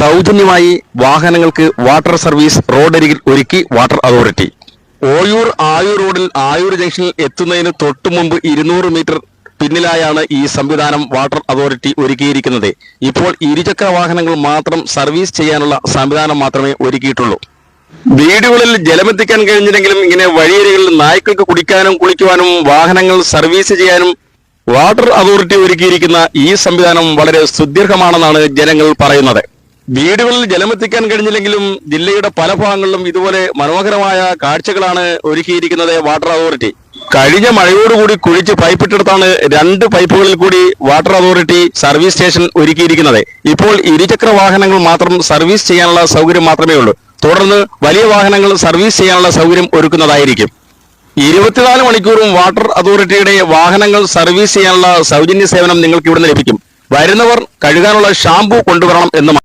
സൗജന്യമായി വാഹനങ്ങൾക്ക് water service റോഡരികിൽ ഒരുക്കി വാട്ടർ അതോറിറ്റി. ഓയൂർ ആയൂർ റോഡിൽ ആയൂർ ജംഗ്ഷനിൽ എത്തുന്നതിന് തൊട്ടു മുമ്പ് 200 മീറ്റർ പിന്നിലായാണ് ഈ സംവിധാനം വാട്ടർ അതോറിറ്റി ഒരുക്കിയിരിക്കുന്നത്. ഇപ്പോൾ ഇരുചക്ര വാഹനങ്ങൾ മാത്രം സർവീസ് ചെയ്യാനുള്ള സംവിധാനം മാത്രമേ ഒരുക്കിയിട്ടുള്ളൂ. വീടുകളിൽ ജലമെത്തിക്കാൻ കഴിഞ്ഞില്ലെങ്കിലും ഇങ്ങനെ വഴിയരികളിൽ നായ്ക്കൾക്ക് കുടിക്കാനും കുളിക്കുവാനും വാഹനങ്ങൾ സർവീസ് ചെയ്യാനും വാട്ടർ അതോറിറ്റി ഒരുക്കിയിരിക്കുന്ന ഈ സംവിധാനം വളരെ സുദീർഘമാണെന്നാണ് ജനങ്ങൾ പറയുന്നത്. വീടുകളിൽ ജലമെത്തിക്കാൻ കഴിഞ്ഞില്ലെങ്കിലും ജില്ലയുടെ പല ഭാഗങ്ങളിലും ഇതുപോലെ മനോഹരമായ കാഴ്ചകളാണ് ഒരുക്കിയിരിക്കുന്നത് വാട്ടർ അതോറിറ്റി. കഴിഞ്ഞ മഴയോടുകൂടി കുഴിച്ച് പൈപ്പിട്ടെടുത്താണ് 2 പൈപ്പുകളിൽ കൂടി വാട്ടർ അതോറിറ്റി സർവീസ് സ്റ്റേഷൻ ഒരുക്കിയിരിക്കുന്നത്. ഇപ്പോൾ ഇരുചക്ര വാഹനങ്ങൾ മാത്രം സർവീസ് ചെയ്യാനുള്ള സൗകര്യം മാത്രമേ ഉള്ളൂ. തുടർന്ന് വലിയ വാഹനങ്ങൾ സർവീസ് ചെയ്യാനുള്ള സൗകര്യം ഒരുക്കുന്നതായിരിക്കും. 24 മണിക്കൂറും വാട്ടർ അതോറിറ്റിയുടെ വാഹനങ്ങൾ സർവീസ് ചെയ്യാനുള്ള സൗജന്യ സേവനം നിങ്ങൾക്ക് ഇവിടെ നിന്ന് ലഭിക്കും. വരുന്നവർ കഴുകാനുള്ള ഷാമ്പു കൊണ്ടുവരണം എന്ന്